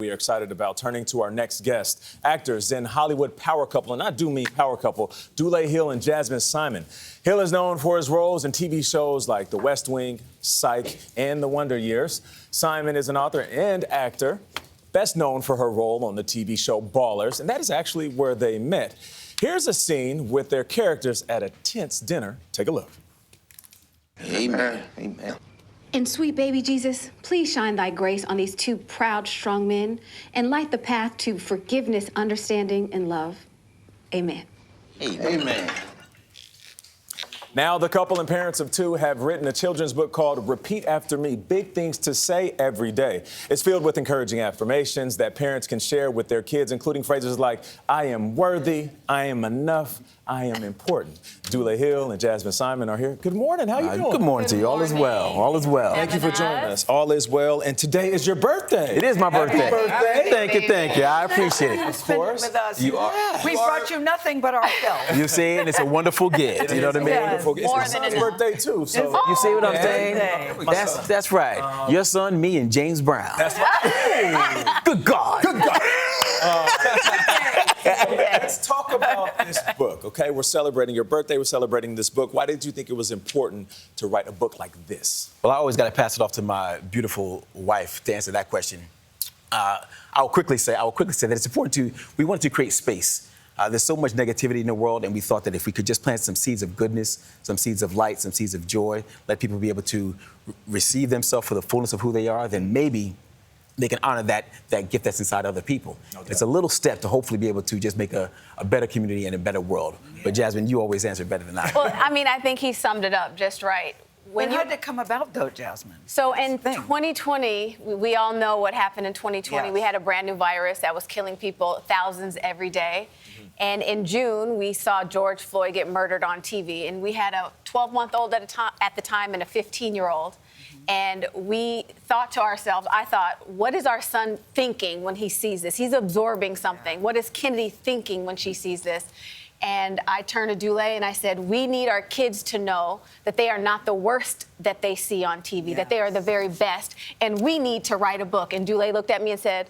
we are excited about turning to our next guest, actors and Hollywood power couple, and I do mean power couple, Dulé Hill and Jazmyn Simon. Hill is known for his roles in TV shows like The West Wing, Psych, and The Wonder Years. Simon is an author and actor, best known for her role on the TV show Ballers, and that is actually where they met. Here's a scene with their characters at a tense dinner. Take a look. Amen. Amen. And sweet baby Jesus, please shine thy grace on these two proud, strong men and light the path to forgiveness, understanding, and love. Amen. Amen. Now, the couple and parents of two have written a children's book called Repeat After Me, Big Things to Say Every Day. It's filled with encouraging affirmations that parents can share with their kids, including phrases like, I am worthy, I am enough, I am important. Dulé Hill and Jazmyn Simon are here. Good morning. How you doing? Good morning to you. All is well. All is well. Thank you for joining us. All is well. And today is your birthday. It is my birthday. Happy birthday. Thank you. I appreciate it. Of course. With us. You are. We brought you nothing but ourselves. You see, and it's a wonderful gift. You know what I mean? Yes. It's my son's birthday, too. So. You see what I'm saying? Birthday. That's right. Your son, me, and James Brown. That's right. Good God. Good God. Let's talk about this book, okay? We're celebrating your birthday. We're celebrating this book. Why did you think it was important to write a book like this? Well, I always got to pass it off to my beautiful wife to answer that question. I will quickly say that it's important we wanted to create space. There's so much negativity in the world, and we thought that if we could just plant some seeds of goodness, some seeds of light, some seeds of joy, let people be able to receive themselves for the fullness of who they are, then maybe they can honor that gift that's inside other people. No doubt. It's a little step to hopefully be able to just make a better community and a better world. Yeah. But Jazmyn, you always answer better than I. Well, I mean, I think he summed it up just right. How did it come about, though, Jazmyn? So in 2020, we all know what happened in 2020. Yes. We had a brand new virus that was killing people, thousands every day. Mm-hmm. And in June, we saw George Floyd get murdered on TV. And we had a 12-month-old at the time and a 15-year-old. And we thought to ourselves, I thought, what is our son thinking when he sees this? He's absorbing something. What is Kennedy thinking when she sees this? And I turned to Dulé and I said, we need our kids to know that they are not the worst that they see on TV, that they are the very best. And we need to write a book. And Dulé looked at me and said,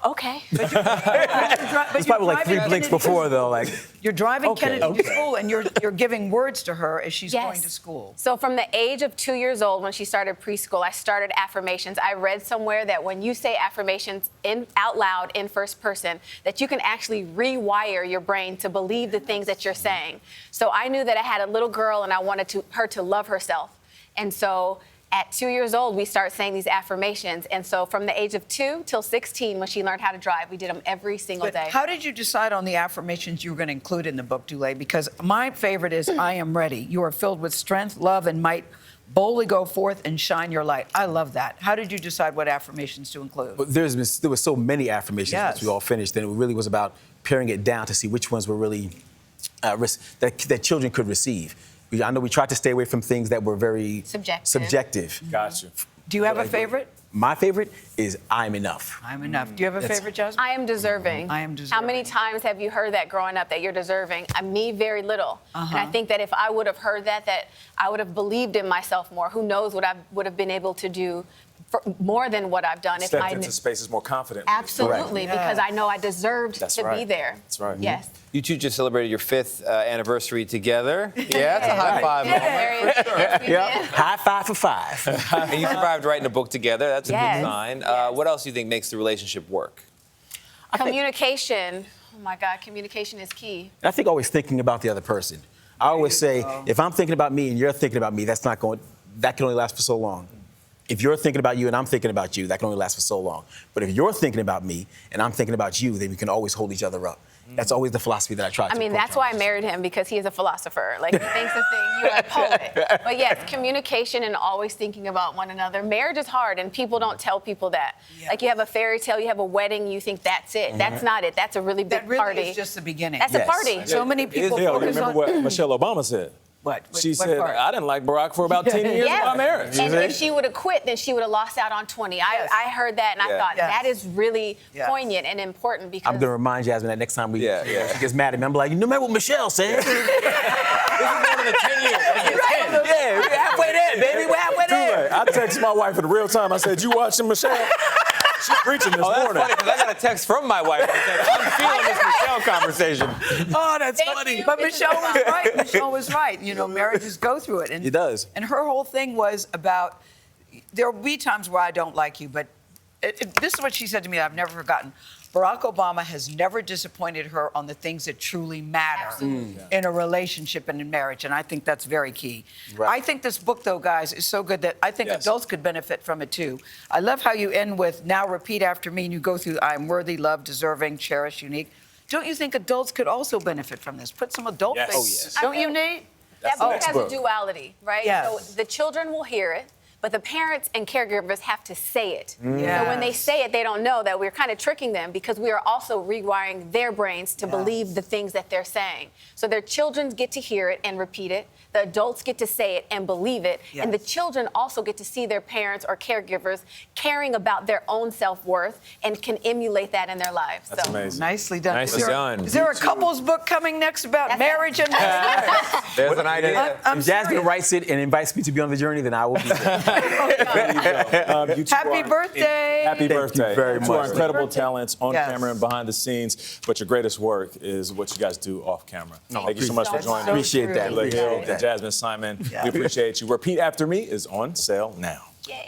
okay. It's probably like 3 blinks before, though. Like You're driving Kennedy to school, and you're giving words to her as she's going to school. So from the age of 2 years old, when she started preschool, I started affirmations. I read somewhere that when you say affirmations out loud in first person, that you can actually rewire your brain to believe the things that you're saying. So I knew that I had a little girl, and I wanted her to love herself. And so at 2 years old, we start saying these affirmations. And so from the age of 2 till 16, when she learned how to drive, we did them every single day. How did you decide on the affirmations you were going to include in the book, Dulé? Because my favorite is, I am ready. You are filled with strength, love, and might. Boldly go forth and shine your light. I love that. How did you decide what affirmations to include? Well, there were so many affirmations once we all finished, and it really was about paring it down to see which ones were really that children could receive. I know we tried to stay away from things that were very subjective. Gotcha. Do you have a favorite? My favorite is I'm enough. I'm enough. Do you have a favorite, Jazmyn? I am deserving. I am deserving. How many times have you heard that growing up, that you're deserving? Me, very little. And I think that if I would have heard that I would have believed in myself more. Who knows what I would have been able to do for more than what I've done. Stepped into spaces more confident. Absolutely, because I know I deserved to be there. That's right. Yes. You two just celebrated your 5th anniversary together. Yeah, it's a high five moment. Yeah. High five for 5. And you survived writing a book together. That's a good sign. Yes. What else do you think makes the relationship work? Communication. Oh my God, communication is key. I think always thinking about the other person. I always say, if I'm thinking about me and you're thinking about me, that can only last for so long. If you're thinking about you and I'm thinking about you, that can only last for so long. But if you're thinking about me and I'm thinking about you, then we can always hold each other up. That's always the philosophy that I try to I mean, that's why I married him, because he is a philosopher. Like, he thinks of things, you're a poet. But yes, communication and always thinking about one another. Marriage is hard, and people don't tell people that. Yeah. Like, you have a fairy tale, you have a wedding, you think that's it. That's not it. That's a really big party. party. It's just the beginning. That's a party. So many people You focus remember what Michelle Obama said? What? She What said, part? I didn't like Barack for about 10 years of our marriage. And if she would have quit, then she would have lost out on 20. I heard that, and I thought that is really poignant and important, because... I'm going to remind Jazmyn that next time she gets mad at me, I'm like, you remember what Michelle said? This is more than 10 years. Yeah, we're halfway there, baby. We're halfway there. I texted my wife in real time. I said, you watching Michelle? She's preaching this Oh, that's morning. funny because I got a text from my wife that said, I'm feeling this Michelle conversation. Oh, that's Thank funny. you. But Michelle was right. Michelle was right. You know, marriages go through it. And, It does. And her whole thing was about, there will be times where I don't like you, but this is what she said to me that I've never forgotten. Barack Obama has never disappointed her on the things that truly matter in a relationship and in marriage, and I think that's very key. Right. I think this book, though, guys, is so good that I think Yes. adults could benefit from it, too. I love how you end with, now repeat after me, and you go through, I am worthy, loved, deserving, cherished, unique. Don't you think adults could also benefit from this? Put some adult Yes. things. Oh, yes. Don't you, Nate? That the book next has book. a duality, right? Yes. So the children will hear it, but the parents and caregivers have to say it. So when they Yes. say it, they don't know that we're kind of tricking them because we are also rewiring their brains to believe the things that they're saying. So their children get to hear it and repeat it. The adults get to say it and believe it. And the Yes. children also get to see their parents or caregivers caring about their own self-worth and can emulate that in their lives. That's so. amazing. Nicely done. Nicely Is there- done. Is there a couples book coming next about That's marriage and There's an idea. I'm If Jazmyn serious. writes it and invites me to be on the journey, then I will be there. You two Happy are- birthday. Happy Thank you birthday. very To our much. incredible talents on Yes. camera and behind the scenes. But your greatest work is what you guys do off camera. Thank you so much for That's joining so me. Appreciate that. Dulé Hill Appreciate and that. Jazmyn Simon. Yeah. We appreciate you. Repeat After Me is on sale now.